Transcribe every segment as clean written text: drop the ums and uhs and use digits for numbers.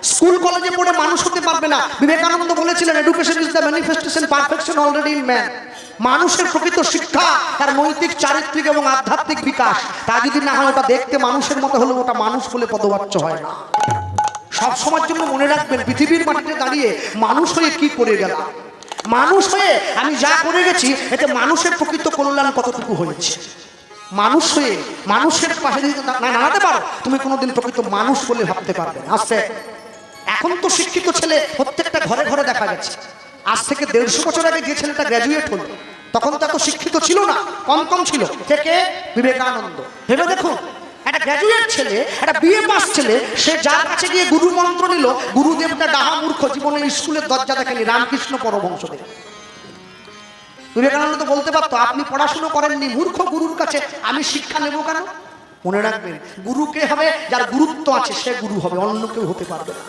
School কলেজে পড়ে মানুষ হতে পারবে না। বিবেকানন্দ বলেছিলেন, education is the manifestation perfection already in man. মানুষের প্রকৃত শিক্ষা তার নৈতিক, চারিত্রিক এবং আধ্যাত্মিক বিকাশ। তা যদি না হয়, ওটা দেখতে মানুষের মতো হলে ওটা মানুষ বলে পদবাচ্য হয় না। সব সময়ের জন্য মনে রাখবেন, পৃথিবীর মাটিতে দাঁড়িয়ে মানুষ হয়ে কি করে গেলাম, মানুষ হয়ে আমি যা করে গেছি, এতে মানুষের প্রকৃত কল্যাণ কতটুকু হয়েছে। মানুষ হয়ে মানুষের পাশে যদি না দাঁড়াতে পারো, তুমি কোনোদিন প্রকৃত মানুষ বলে ভাবতে পারবে না। আস্তে এখন তো শিক্ষিত ছেলে প্রত্যেকটা ঘরে ঘরে দেখা গেছে। আজ থেকে 150 বছর আগে যে ছেলেটা গ্র্যাজুয়েট হলো, তখন তো এত শিক্ষিত ছিল না, কম কম ছিল। থেকে বিবেকানন্দ, ভেবে দেখুন, একটা গ্র্যাজুয়েট ছেলে, একটা বিএ পাস ছেলে, সে যার কাছে গিয়ে গুরু মন্ত্র নিল, গুরুদেবটা ডাহা মূর্খ, জীবনে স্কুলের দরজা দেখেনি, রামকৃষ্ণ পরমহংসদেব। বিবেকানন্দ তো বলতে পারতো, আপনি পড়াশুনো করেননি, মূর্খ গুরুর কাছে আমি শিক্ষা নেব কেন? মনে রাখবেন, গুরু কে হবে? যার গুরুত্ব আছে সে গুরু হবে, অন্য কেউ হতে পারবে না।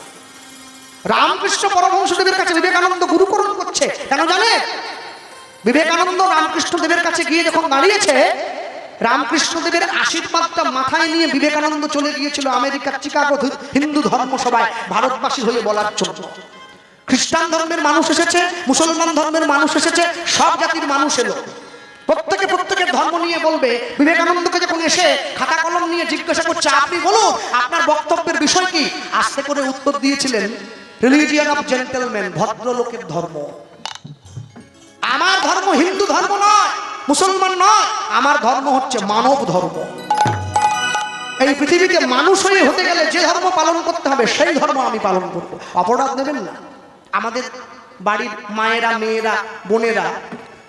রামকৃষ্ণ পরমহংসদেবের কাছে বিবেকানন্দ গুরুকরণ করছে, কেন জানে? বিবেকানন্দ রামকৃষ্ণ দেবের কাছে গিয়ে যখন দাঁড়িয়েছে, রামকৃষ্ণ দেবের আশীর্বাদটা মাথায় নিয়ে বিবেকানন্দ চলে গিয়েছিল আমেরিকার চিকাগো হিন্দু ধর্ম সভায় ভারতবাসী হয়ে বলার জন্য। খ্রিস্টান ধর্মের মানুষ এসেছে, মুসলমান ধর্মের মানুষ এসেছে, সব জাতির মানুষ এলো। প্রত্যেকের ধর্ম নিয়ে বলবে। বিবেকানন্দকে যখন এসে খাতা কলম নিয়ে জিজ্ঞাসা করছে, আপনি বলুন আপনার বক্তব্যের বিষয় কি, আস্তে করে উত্তর দিয়েছিলেন, রিলিজিয়ন অফ জেন্টলম্যান, ভদ্রলোকের ধর্ম। আমার ধর্ম হিন্দু ধর্ম নয়, মুসলমান নয়, আমার ধর্ম হচ্ছে মানব ধর্ম। এই পৃথিবীতে মানুষ হয়ে হতে গেলে যে ধর্ম পালন করতে হবে সেই ধর্ম আমি পালন করবো। অপরাধ নেবেন না। আমাদের বাড়ির মায়েরা, মেয়েরা, বোনেরা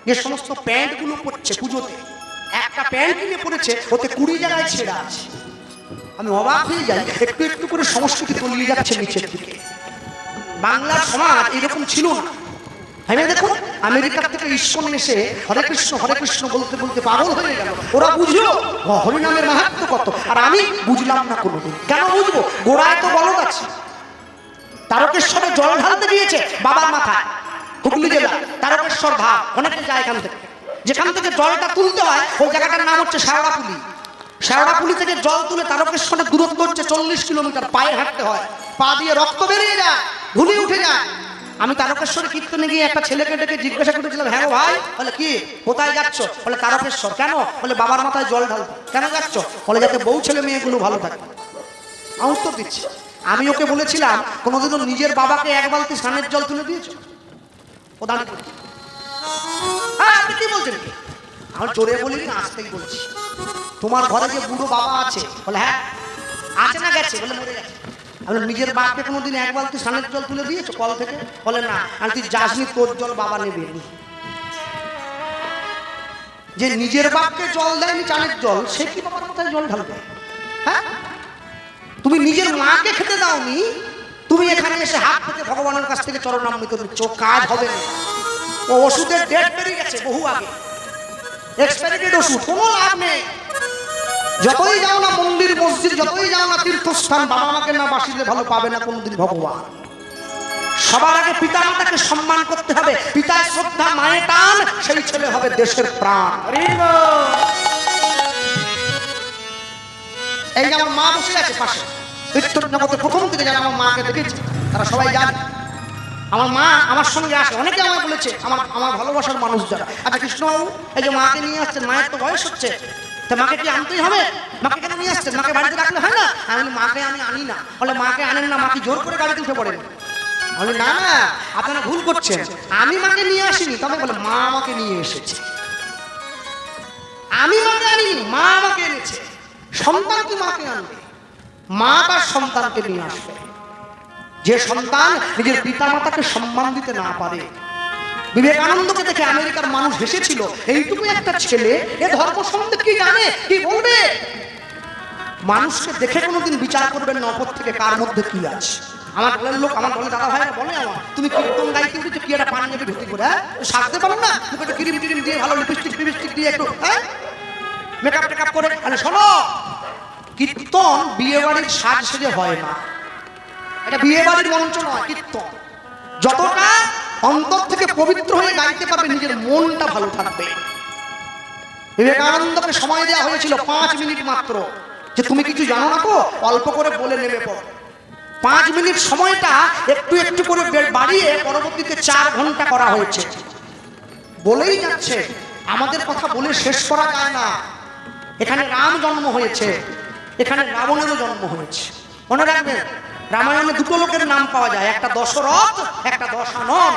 যে সমস্ত প্যান্টগুলো পরছে পুজোতে, একটা প্যান্ট কিনে পড়েছে, ওতে 20 জায়গায় ছেঁড়া আছে। আমি অবাক হয়ে যাই, একটু একটু করে সংস্কৃতি তলিয়ে যাচ্ছে নিচের দিকে। বাংলার সমাজ এরকম ছিল না। হ্যাঁ দেখুন, আমেরিকা থেকে ইস্কন এসে হরে কৃষ্ণ বলতে বলতে পাগল হয়ে গেল। ওরা বুঝলো হরিনামের মাহাত্ম্য কত, আর আমি বুঝলাম না কোনোদিন। কেন বুঝবো? গোড়ায় তো বলদ আছে। তারকেশ্বরে জল ঢালতে দিয়েছে বাবার মাথায়, হুগলি জেলা তারকেশ্বর ধাপ, অনেকে যায় এখান থেকে। যেখান থেকে জলটা তুলতে হয় ওই জায়গাটার নাম হচ্ছে শেওড়াপুলি। শেওড়াপুলি থেকে জল তুলে তারকেশ্বরের দূরত্ব হচ্ছে 40 কিলোমিটার। পায়ে হাঁটতে হয়, পা দিয়ে রক্ত বেরিয়ে যায়, ঘুলি উঠে যায়। আমি তারকেশ্বরে কীর্তনে গিয়ে একটা ছেলেকে ডেকে জিজ্ঞাসা করেছিলাম, হ্যাঁ ভাই, বলে কি, কোথায় যাচ্ছ? বলে তারকেশ্বর। কেন? বলে বাবার মাথায় জল ঢালতে। কেন যাচ্ছ? বলে যাতে বউ ছেলে মেয়েগুলো ভালো থাকে। আমি উত্তর দিচ্ছি, আমি ওকে বলেছিলাম, কোনোদিনও নিজের বাবাকে 1 বালতি স্নানের জল তুলে দিয়েছ? ও দাঁড়িয়ে বলছে, হ্যাঁ আপনি কি বলছেন? আমি জোরে বলিনি, আসতেই বলছি, তোমার ঘরে যে বুড়ো বাবা আছে? বলে হ্যাঁ আছে। না গেছে? বলে মরে গেছে। আমি নিজের বাপকে কোনোদিন 1 বালতি স্নানের জল তুলে দিয়েছো কল থেকে? বলে না। আর তুই যাসনি, তোর জল বাবা নেবে। যে নিজের বাপকে জল দেয়নি চানের জল, সে কি বাবার মাথায় জল ঢালবে? হ্যাঁ, তুমি নিজের মাকে খেতে দাওনি, তুমি এখানে এসে হাত পেতে ভগবানের কাছ থেকে চরণামৃত নিচ্ছ, কাজ হবে না। ও ওষুধের ডেট বেরিয়ে গেছে বহু আগে, এক্সপায়ারি ওষুধ, কোনো লাভ নেই। যতই যাও না মন্দির মসজিদ, যতই যাও না তীর্থস্থান, বাবা মাকে না বাসিলে ভালো পাবে না কোনদিন ভগবান। সবার আগে পিতা মাতাকে সম্মান করতে হবে। পিতার শ্রদ্ধা, মায়ের টান, সেই ছেলে হবে দেশের প্রাণ। এই যে আমার মা বসে আছে পাশে, কীর্তন জগতে প্রথম থেকে যারা আমার মাকে দেখেছে তারা সবাই জানে। আমার মা আমার সঙ্গে আসে, অনেকে আমায় বলেছে, আমার ভালোবাসার মানুষ যারা। আচ্ছা কৃষ্ণবাবু, এই যে মাকে নিয়ে আসছেন, মায়ের তো বয়স হচ্ছে, তা মাকে কি আনতেই হবে? মাকে কেন নিয়ে আসছেন? মাকে বাড়িতে রাখলে হয় না? আমি মাকে আমি আনি না। বলে মাকে আনেন না, মাকে জোর করে গাড়িতে উঠে পড়েন। বলে না না, আপনারা ভুল করছেন, আমি মাকে নিয়ে আসিনি। তবে বলে মা আমাকে নিয়ে এসেছে। আমি মাকে আনিনি, মা আমাকে এনেছে। সন্তান কি মাকে আনবে? মা তার সন্তানকে নিয়ে আসবে। যে সন্তান নিজের পিতা মাতাকে সম্মান দিতে না পারে, বিবেকানন্দকে দেখে আমেরিকার মানুষ হেসেছিল। এইটুকু একটা ছেলে এ ধর্ম সম্বন্ধে কি জানে, কি বলবে? মানুষকে দেখে কোনোদিন বিচার করবেন না অপর থেকে কার মধ্যে কি আছে। আমার দলের লোক, আমার দলের দাদা ভাইরা বলে, আমার তুমি কীর্তন গাইতে উঠেছো, কি একটা পাঞ্জাবি ধুতি করে, হ্যাঁ সাজতে পারো না? তুমি একটু ক্রিম টিরিম দিয়ে, ভালো লিপস্টিক দিয়ে একটু মেকআপ টেকআপ করে। আরে শোনো, কীর্তন বিয়ে বাড়ির সাজ সেজে হয় না, এটা বিয়ে বাড়ির মঞ্চ নয়। কীর্তন যতটা অন্তর থেকে পবিত্র হয়ে গাইতে পারবে, নিজের মনটা ভালো থাকবে। বিবেকানন্দকে সময় দেওয়া হয়েছিল 5 মিনিট মাত্র, যে তুমি কিছু জানো না তো, অল্প করে বলে নেবে পর। 5 মিনিট সময়টা একটু একটু করে বাড়িয়ে পরবর্তীতে 4 ঘন্টা করা হয়েছে। বলেই যাচ্ছে, আমাদের কথা বলে শেষ করা যায় না। এখানে রাম জন্ম হয়েছে, এখানে রাবণেরও জন্ম হয়েছে। মনে রাখবেন, রামায়ণে দুটো লোকের নাম পাওয়া যায়, একটা দশরথ, একটা দশানন।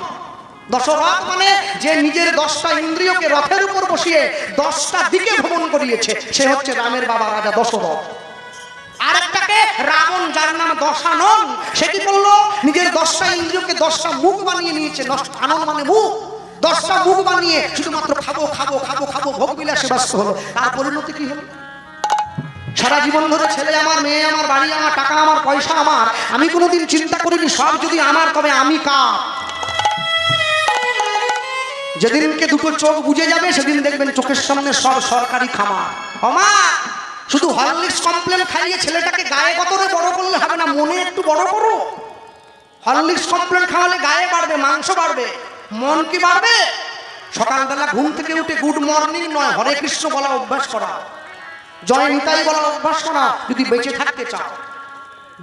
দশরথ মানে যে নিজের 10টা ইন্দ্রিয়কে রথের উপর বসিয়ে 10টা দিকে ভ্রমণ করিয়েছে, সে হচ্ছে রামের বাবা রাজা দশরথ। আর একটাকে রাবণ, যার নাম দশানন, সে কি করলো? নিজের 10টা ইন্দ্রিয়কে 10টা মুখ বানিয়ে নিয়েছে। আনন মানে মুখ, 10টা মুখ বানিয়ে শুধুমাত্র খাবো খাবো খাবো খাবো ভোগ বিলাসে ব্যস্ত হলো। তার পরিণতি কি হলো? সারা জীবন ধরে ছেলে আমার, মেয়ে আমার, বাড়ি আমার, টাকা আমার, পয়সা আমার, আমি কোনোদিন চিন্তা করিনি সব যদি আমার, তবে আমি কার? যেদিনকে দুটো চোখ বুঝে যাবে সেদিন দেখবেন চোখের সামনে সব সরকারি খামার। মা, শুধু হরলিক্স কমপ্লেন খাইয়ে ছেলেটাকে গায়ে গতরে বড় করলে হবে না, মনে একটু বড় করো। হরলিক্স কমপ্লেন খাওয়ালে গায়ে বাড়বে, মাংস বাড়বে, মন কি বাড়বে? সকালবেলা ঘুম থেকে উঠে গুড মর্নিং নয়, হরে কৃষ্ণ বলা অভ্যাস করা, জয় নিতাই বলা অভ্যাস করা, যদি বেঁচে থাকতে চাও।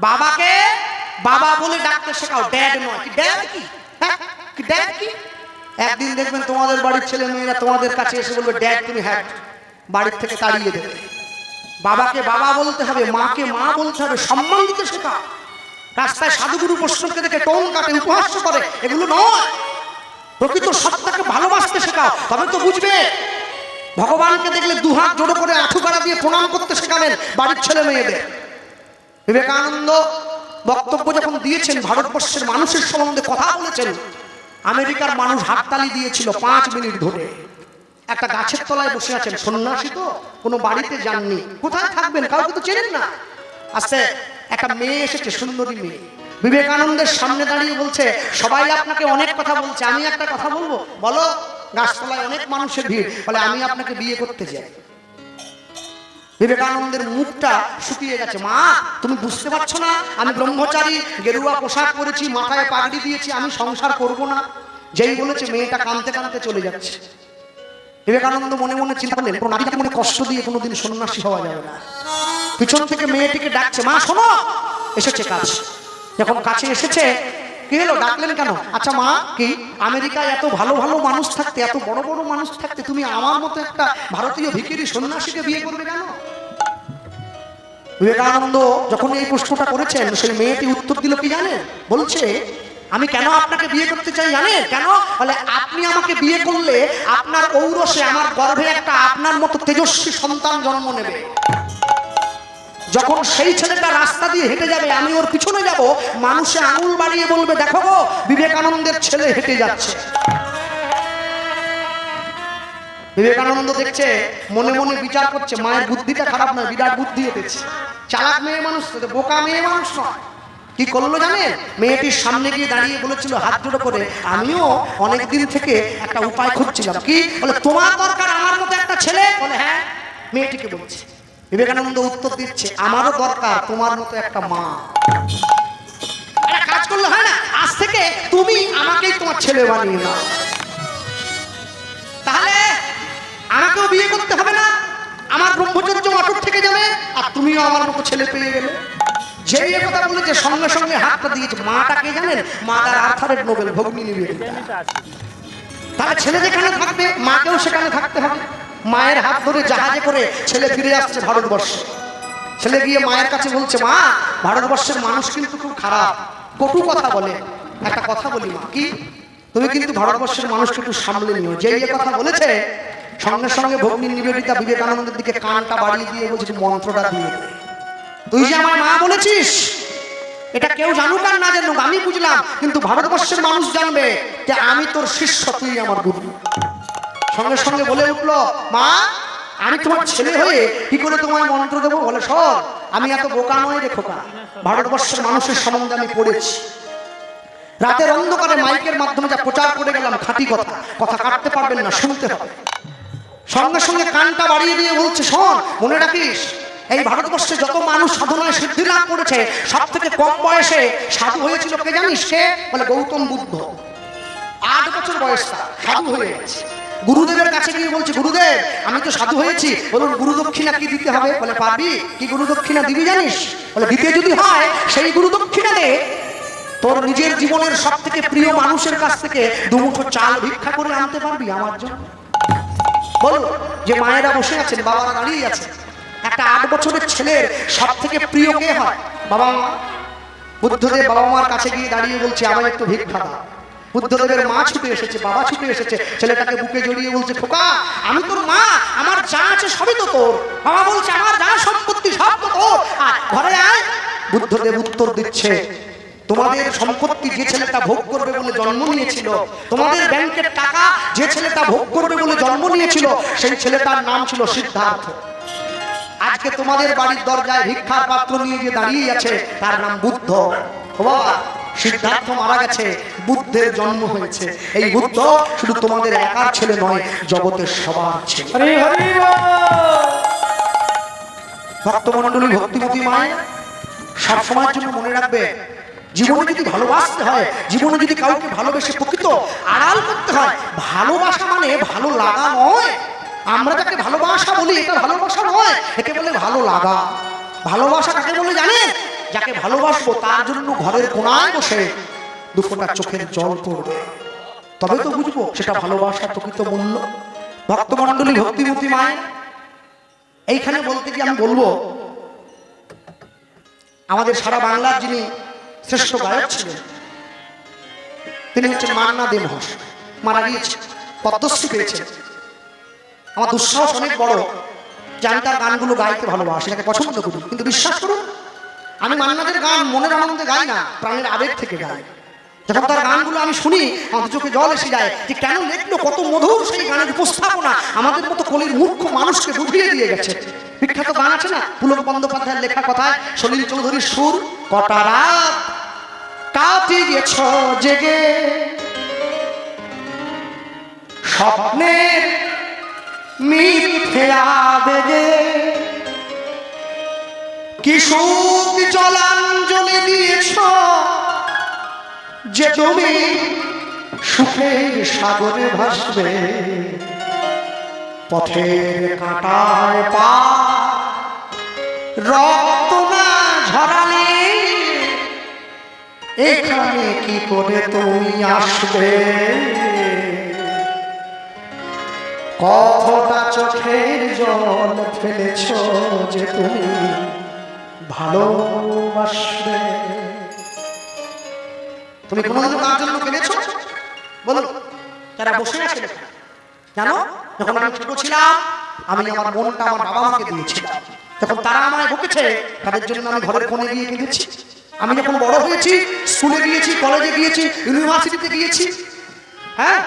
বাবাকে বাবা বলে ডাকতে শেখাও, ড্যাড নয়। কি ড্যাড? কি ড্যাড? কি একদিন দেখবেন তোমাদের বাড়ির ছেলে মেয়েরা তোমাদের কাছে এসে বলবে ড্যাড তুমি হ্যাড, বাড়ির থেকে তাড়িয়ে দেবে। বাবাকে বাবা বলতে হবে, মাকে মা বলতে হবে, সম্মান দিতে শেখাও। রাস্তায় সাধুগুরু বৈষ্ণবকে দেখে টোন কাটে, উপহাস করে, এগুলো নয়। প্রকৃত সত্তাকে ভালোবাসতে শেখাও, তবে তো বুঝবে। ভগবানকে দেখলে দুহাত জোড়ো করে আঁঠু গাড়া দিয়ে প্রণাম করতে শেখাবেন বাড়ির ছেলে মেয়েদের। বিবেকানন্দ বক্তব্য যখন দিয়েছেন, ভারতবর্ষের মানুষের সম্বন্ধে কথা বলেছেন, আমেরিকার মানুষ হাততালি দিয়েছিল 5 মিনিট ধরে। একটা গাছের তলায় বসে আছেন, সন্ন্যাসী তো, কোনো বাড়িতে যাননি, কোথায় থাকবেন, কাউকে তো চেনেন না। আস্তে একটা মেয়ে এসেছে, সুন্দরী মেয়ে, বিবেকানন্দের সামনে দাঁড়িয়ে বলছে, সবাই আপনাকে অনেক কথা বলছে, আমি একটা কথা বলবো। বলো। গাছতলায় অনেক মানুষের ভিড়, বলে আমি আপনাকে বিয়ে করতে চাই। বিবেকানন্দের মুখটা শুকিয়ে গেছে। মা, তুমি বুঝতে পারছো না, আমি ব্রহ্মচারী, গেরুয়া পোশাক পরেছি, মাথায় পাগড়ি দিয়েছি, আমি সংসার করব না। যেই বলেছে মেয়েটা কাঁদতে কাঁদতে চলে যাচ্ছে। বিবেকানন্দ মনে মনে চিন্তা করলেন, কোনো নারীকে মনে কষ্ট দিয়ে কোনোদিন সন্ন্যাসী হওয়া যাবে না। পিছন থেকে মেয়েটিকে ডাকছে, মা শোনো। এসেছে কাছে, যখন কাছে এসেছে, কি হলো, ডাকলেন কেন? আচ্ছা মা, কি আমেরিকায় এত ভালো ভালো মানুষ থাকতে, এত বড় বড় মানুষ থাকতে, তুমি আমার মতো একটা ভারতীয় ভিখিরি সন্ন্যাসীকে বিয়ে করবে কেন? বিবেকানন্দ যখন এই প্রশ্নটা করেছেন, সেই মেয়েটি উত্তর দিল কি জানেন? বলছে, আমি কেন আপনাকে বিয়ে করতে চাই জানেন? কেন? বলে, আপনি আমাকে বিয়ে করলে আপনার ঔরসে, আমার গর্ভে একটা আপনার মতো তেজস্বী সন্তান জন্ম নেবে। যখন সেই ছেলেটা রাস্তা দিয়ে হেঁটে যাবে, আমি ওর পিছনে যাব, মানুষে আঙুল বাড়িয়ে বলবে, দেখো গো, বিবেকানন্দের ছেলে হেঁটে যাচ্ছে। বিবেকানন্দ দেখছে, মনে মনে বিচার করছে, মায়ের বুদ্ধিটা খারাপ নয়, বিরাট বুদ্ধি এসেছে। চালাক মেয়ে মানুষ, বোকা মেয়ে মানুষ নয়। কি করলো জানেন? মেয়েটির সামনে গিয়ে দাঁড়িয়ে বলেছিল হাত জোড়ো করে, আমিও অনেকদিন থেকে একটা উপায় খুঁজছিলাম। কি? বলে, তোমার দরকার আমার মতো একটা ছেলে? বলে, হ্যাঁ। মেয়েটিকে বলছে। বিবেকানন্দ উত্তর দিচ্ছে, আমারও দরকার তোমার মতো একটা মা। একটা কাজ করলে হয় না, আজ থেকে তুমি আমাকেই তোমার ছেলে বানিয়ে নাও, তাহলে আমাকেও বিয়ে করতে হবে না, আমার ব্রহ্মচর্য অটুট থেকে যাবে, আর তুমিও আমার মতো ছেলে পেয়ে গেলে। যেই কথা বলেছে, সঙ্গে সঙ্গে হাতটা দিয়েছে। মাটা কে জানেন? মা তার আর্থারের নোবেল, ভগ্নী নিবেদিতা। তাহলে ছেলে যেখানে থাকবে, মাকেও সেখানে থাকতে হবে। মায়ের হাত ধরে জাহাজে করে ছেলে ফিরে আসছে ভারতবর্ষে। ছেলে গিয়ে মায়ের কাছে বলছে, মা, ভারতবর্ষের মানুষ কিন্তু খুব খারাপ, কটু কথা বলে। একটা কথা বলি মা, কি? তুমি কিন্তু ভারতবর্ষের মানুষকে একটু সামলে নিও। যেই কথা বলেছে, সঙ্গে সঙ্গে ভগ্নী নিবেদিতা বিবেকানন্দের দিকে কানটা বাড়িয়ে দিয়ে বলছে, মন্ত্রটা দিয়ে দে। তুই যে আমার মা বলেছিস, এটা কেউ জানুক আর না জানুক, আমি বুঝলাম, কিন্তু ভারতবর্ষের মানুষ জানবে যে আমি তোর শিষ্য, তুই আমার গুরু। সঙ্গে সঙ্গে বলে উঠলো, মা, আমি তোমার ছেলে হয়ে কি করে তোমায় মন্ত্র দেবো? বলে, সর, আমি এত বোকা নয় রে খোকা, ভারতবর্ষের মানুষের সম্বন্ধে আমি পড়েছি। রাতের অন্ধকারে মাইকের মাধ্যমে যা প্রচার করে গেলাম, খাঁটি কথা, কথা কাটতে পারবেন না, শুনতে হবে। সঙ্গে সঙ্গে কানটা বাড়িয়ে দিয়ে বলছে, শোন, মনে রাখিস, এই ভারতবর্ষে যত মানুষ সাধনায় সিদ্ধি লাভ করেছে, সব থেকে কম বয়সে সাধু হয়েছিল কে জানিস? কে? বলে, গৌতম বুদ্ধ। 8 বছর বয়স তার, সাধু হয়ে গেছে। গুরুদেবের কাছে গিয়ে বলছে, গুরুদেব আমি তো সাধু হয়েছি, বলুন গুরু দক্ষিণা কি দিতে হবে? বলে পারবি? কি গুরু দক্ষিণা দিবি জানিস? বলে দিতে যদি হয় সেই গুরু দক্ষিণা দে, তোর নিজের জীবনের সব থেকে প্রিয় মানুষের কাছ থেকে দুমুঠো চাল ভিক্ষা করে আনতে পারবি আমার জন্য? বলো, যে মায়েরা বসে আছেন, বাবারা দাঁড়িয়ে আছে, একটা 8 বছরের ছেলের সব থেকে প্রিয় কে হয়? বাবা মা। বুদ্ধদেব বাবা মার কাছে গিয়ে দাঁড়িয়ে বলছে, আমার একটু ভিক্ষা দাও। বুদ্ধদেবের মা ছুটে এসেছে, বাবা ছুটে এসেছে, ছেলেটাকে বুকে জড়িয়ে বলছে, খোকা আমি তোর মা, আমার যা আছে সবই তো তোর। বাবা বলছে, আমার যা সম্পত্তি সব তো তোর, আর ঘরে আয়। বুদ্ধদেব উত্তর দিচ্ছে, তোমাদের সম্পত্তি যে ছেলেটা ভোগ করবে বলে জন্ম নিয়েছিল, তোমাদের ব্যাংকের টাকা যে ছেলেটা ভোগ করবে বলে জন্ম নিয়েছিল, সেই ছেলেটার নাম ছিল সিদ্ধার্থ। আজকে তোমাদের বাড়ির দরজায় ভিক্ষার পাত্র নিয়ে যে দাঁড়িয়ে আছে তার নাম বুদ্ধ। বাবা, সিদ্ধার্থ মারা গেছে, বুদ্ধের জন্ম হয়েছে। এই বুদ্ধ শুধু তোমাদের একার ছেলে নয়, জগতের সবার ছেলে। ভক্তমণ্ডলী, ভক্তিমতী মায় সব সময়ের জন্য মনে রাখবে, জীবনে যদি ভালোবাসতে হয়, জীবনে যদি কাউকে ভালোবেসে প্রকৃত আড়াল করতে হয়, ভালোবাসা মানে ভালো লাগা নয়। আমরা যাকে ভালোবাসা বলি এটা ভালোবাসা নয়, একে বলে ভালো লাগা। ভালোবাসা কাকে বলে জানেন? যাকে ভালোবাসবো তার জন্য ঘরের কোণায় বসে 2 ফোঁটা চোখের জল পড়বে, তবে তো বুঝবো সেটা ভালোবাসার প্রকৃত মূল্য। ভক্তমণ্ডলী, ভক্তিমতী মায়, এইখানে বলতে গিয়ে আমি বলবো, আমাদের সারা বাংলার যিনি শ্রেষ্ঠ গায়ক ছিলেন তিনি হচ্ছেন মান্না দে মহাশয়। মারা গিয়েছে, পদ্মশ্রী পেয়েছেন। আমার দুঃসাহস অনেক বড় যে আমি তার গানগুলো গাইতে ভালোবাসি, তাকে পছন্দ করি, কিন্তু বিশ্বাস করুন আমি মান্নাদের গান মনের আনন্দে গাই না, প্রাণের আবেগ থেকে গাই। যখন তার গানগুলো আমি শুনি আমার চোখে জল এসে যায়, যে কেন লিখলো, কত মধুর সেই গানের উপস্থাপনা, আমাদের মতো কলির মূর্খ মানুষকে ডুবিয়ে দিয়ে গেছে। বিখ্যাত গান আছে না, পুলক বন্দ্যোপাধ্যায়ের লেখা কথায়, সলিল চৌধুরীর সুর, কটা রাত কাটিয়েছ জেগে স্বপ্নের মিথ্যে আবেগে, কি সুখ জলাঞ্জলি দিয়েছ যে তুমি সুখের সাগরে ভাসবে, পথের কাঁটায় পা রক্ত না ঝরালে এখানে কি করে তুমি আসবে, কতটা চোখের জল ফেলেছ যে তুমি ভালোবাসবে। তুমি কোনোদিন কার জন্য কেঁদেছো? বলো, যারা বসে আছে জানো, যখন আমি ছোট ছিলাম আমি আমার মনটা আমার বাবা মাকে দিয়েছিলাম, যখন তারা আমায় বকেছে তাদের জন্য আমি ঘরের কোণে গিয়ে কেঁদেছি। আমি যখন বড় হয়েছি, স্কুলে গিয়েছি, কলেজে গিয়েছি, ইউনিভার্সিটিতে গিয়েছি, হ্যাঁ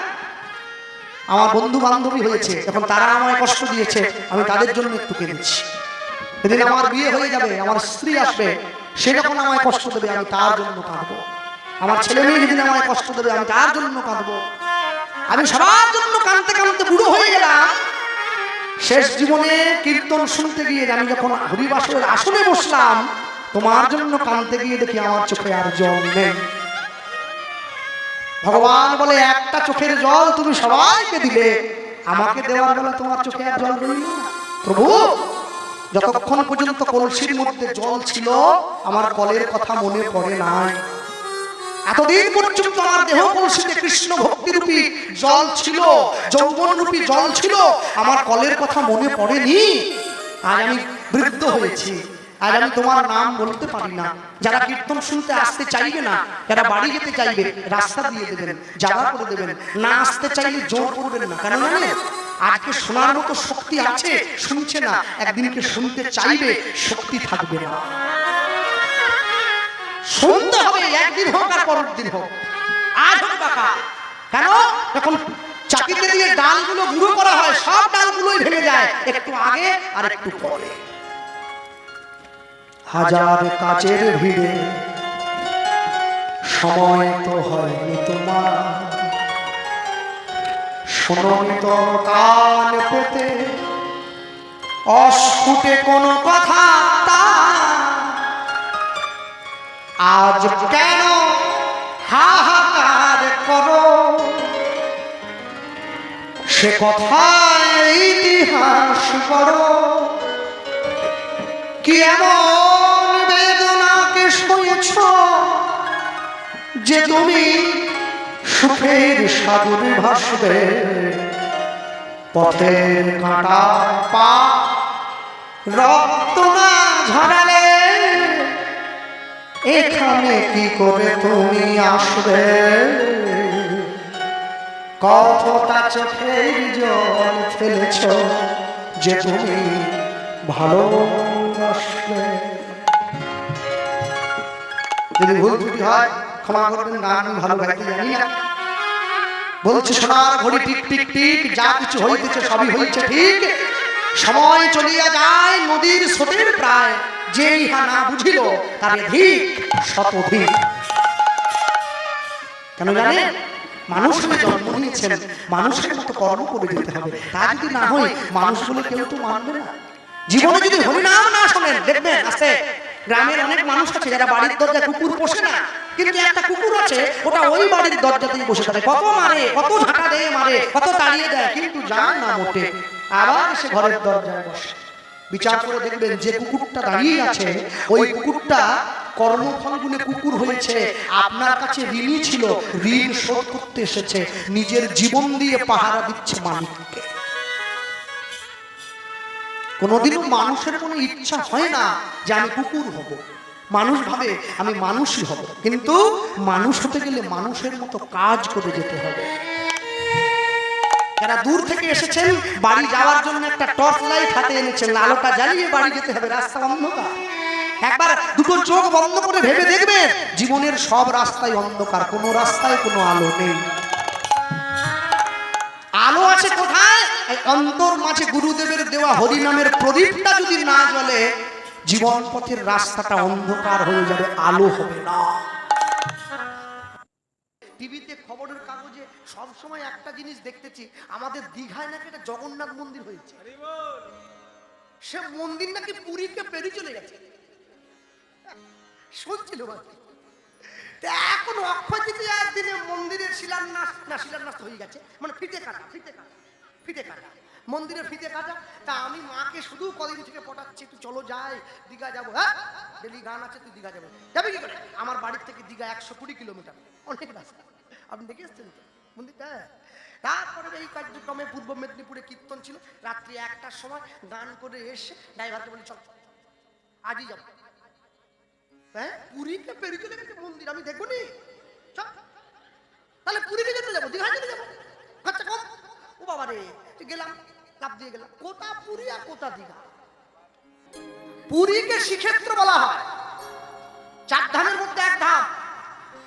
আমার বন্ধু বান্ধবী হয়েছে, যখন তারা আমায় কষ্ট দিয়েছে আমি তাদের জন্য একটু কেঁদেছি। সেদিন আমার বিয়ে হয়ে যাবে, আমার স্ত্রী আসবে, সে যখন আমায় কষ্ট দেবে আমি তার জন্য কাঁদবো। আমার ছেলে মেয়ে যেদিন আমায় কষ্ট দেবে আমি তার জন্য কাঁদবো। আমি সবার জন্য কাঁদতে কাঁদতে বুড়ো হয়ে গেলাম। শেষ জীবনে কীর্তন শুনতে গিয়ে আমি যখন হরিবাসরের আসনে বসলাম, তোমার জন্য কাঁদতে গিয়ে দেখি আমার চোখে আর জল নেই। ভগবান বলে, একটা চোখের জল তুমি সবাইকে দিলে, আমাকে দেওয়ার বেলা তোমার চোখে আর জল রইল না। প্রভু, যতক্ষণ পর্যন্ত কলসির মধ্যে জল ছিল আমার কলের কথা মনে পড়ে নাই। এতদিন পর্যন্ত আমার দেহ কলসিতে কৃষ্ণ ভক্তি রূপী জল ছিল, যৌবন রূপী জল ছিল, আমার কলের কথা মনে পড়েনি। আজ আমি বৃদ্ধ হয়েছি, আজ আমি তোমার নাম বলতে পারি না। যারা কীর্তন শুনতে আসতে চাইবে না, যারা বাড়ি যেতে চাইবে রাস্তা দিয়ে দেবেন, যাওয়া করে দেবেন, না আসতে চাইলে জোর করবেন না। কেন জানেন? আজকে শোনার মতো শক্তি আছে, শুনছে না, একদিনকে শুনতে চাইবে, শক্তি থাকবে না। শুনতে হবে, একদিন হোক আর পরের দিন হোক, আজ হোক বাঁকা। কেন? যখন চাকিতে দিয়ে ডালগুলো গুঁড়ো করা হয় সব ডালগুলোই ভেঙে যায়, একটু আগে আর একটু পরে। হাজার কাজের ভিড়ে সময় তো হয়নি তোমার, শোনোনি তো কান পেতে অস্ফুটে কোনো কথা, আজ কেন হাহাকার করো, সে কথায় ইতিহাস বড়, কি এমন বেদনাকে সয়েছ যে তুমি সুখের সাগরে ভাসবে। পথের কাঁটা পা রক্ত না ঝরালে এখানে কি করে তুমি আসবে। কতটা চোখের জল ফেলেছ যে তুমি ভালোবাসবে। যদি ভুল ত্রুটি হয় ক্ষমা করবেন, না আমি ভালো গাইতে জানি না। বলছে সোনার ঘড়ি টিক টিক টিক, যা কিছু হইতেছে সবই হইছে ঠিক। সময় চলিয়া যায় নদীর স্রোতের প্রায়, যে ইহা না বুঝিল তার ঠিক শতধিক। কেন জানেন? মানুষ হয়ে জন্ম নিয়েছেন, মানুষের মতো কর্ম করে যেতে হবে। তা যদি না হয় মানুষ বলে কেউ তো মানবে না। জীবনে যদি হরিনাম না শোনেন, দেখবেন আস্তে গ্রামের অনেক মানুষ আছে যারা বাড়ির দরজায় কুকুর পোষে না, কিন্তু একটা কুকুর আছে ওটা ওই বাড়ির দরজাতেই বসে থাকে। কত মারে, কত ঝাঁটা দিয়ে মারে, কত তাড়িয়ে দেয়, কিন্তু যায় না মোটে, আবার সে ঘরের দরজায় বসে। বিচার করে দেখবেন যে কুকুরটা দাঁড়িয়ে আছে ওই কুকুরটা কর্মফল গুণে কুকুর হয়েছে, আপনার কাছে ঋণী ছিল, ঋণ শোধ করতে এসেছে, নিজের জীবন দিয়ে পাহারা দিচ্ছে মালিককে। কোনোদিনও মানুষের কোনো ইচ্ছা হয় না যে আমি কুকুর হব। মানুষ ভাবে আমি মানুষই হব, কিন্তু মানুষ হতে গেলে মানুষের মতো কাজ করে যেতে হবে। যারা দূর থেকে এসেছেন বাড়ি যাওয়ার জন্য একটা টর্চ লাইট হাতে এনেছেন, আলোটা জ্বালিয়ে বাড়ি যেতে হবে, রাস্তা অন্ধকার। একবার দুটো চোখ বন্ধ করে ভেবে দেখবেন জীবনের সব রাস্তায় অন্ধকার, কোনো রাস্তায় কোনো আলো নেই। আলো আছে কোথায়? অন্তর মাঝে গুরুদেবের দেওয়া হরিনামের প্রদীপটা যদি না জ্বলে জীবন পথের রাস্তাটা অন্ধকার হয়ে যাবে, আলো হবে না। টিভিতে খবরের কাগজে সব সময় একটা জিনিস দেখতেছি, আমাদের দীঘায় নাকি একটা জগন্নাথ মন্দির হয়েছে। সে মন্দির নাকি পুরীকে পেরিয়ে চলে গেছে, শুনছিল। এখন অক্ষয় তৃতীয়ার দিনে মন্দিরের শিলান্যাস হয়ে গেছে, মানে ফিতে কাটা মন্দিরের ফিতে কাটা। তা আমি মাকে শুধু কদিন থেকে পটাচ্ছি, তুই চলো যাই দীঘা যাবো। হ্যাঁ ডেলি গান আছে, তুই দীঘা যাবো। যাবে কি করে? আমার বাড়ির থেকে দীঘা 120 কিলোমিটার, অনেক রাস্তা। আপনি দেখে এসছেন তো মন্দিরটা। তারপরে এই কার্যক্রমে পূর্ব মেদিনীপুরে কীর্তন ছিল, রাত্রি 1টার সময় গান করে এসে ড্রাইভারকে বলি চল আজই যাবো। হ্যাঁ পুরীতে পেরিয়ে চলে গেছে মন্দির, আমি দেখবো নি। তাহলে পুরীতে যেতে যাবো, দীঘায় যেতে যাবো, খরচা কম। ও বাবা রে, গেলাম, লাভ দিয়ে গেলাম। কোথা পুরী আর কোথা দীঘা? পুরীকে শ্রীক্ষেত্র বলা হয়, 4 ধামের মধ্যে 1 ধাম।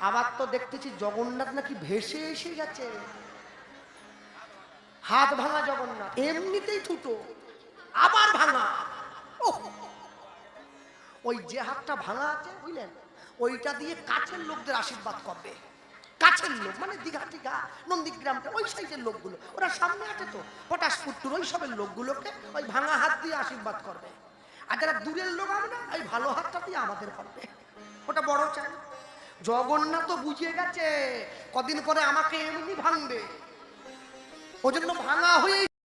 আবার তো দেখতেছি জগন্নাথ নাকি ভেসে এসে গেছে। হাত ভাঙা জগন্নাথ, এমনিতেই ছুটো, আবার ভাঙা। ওই যে হাতটা ভাঙা আছে বুঝলেন, ওইটা দিয়ে কাছের লোকদের আশীর্বাদ করবে। কাছের লোক মানে দীঘা টিঘা নন্দীগ্রামটা ওই সাইডের লোকগুলো, ওরা সামনে আছে তো পটাশপুর ওই সবের লোকগুলোকে ওই ভাঙা হাত দিয়ে আশীর্বাদ করবে। আর যারা দূরের লোক হবে না, ওই ভালো হাতটা দিয়ে আমাদের করবে। ওটা বড় চাই। জগন্নাথ তো বুঝিয়ে গেছে কদিন পরে আমাকে এমনি ভাঙবে, ওই জন্য ভাঙা হয়ে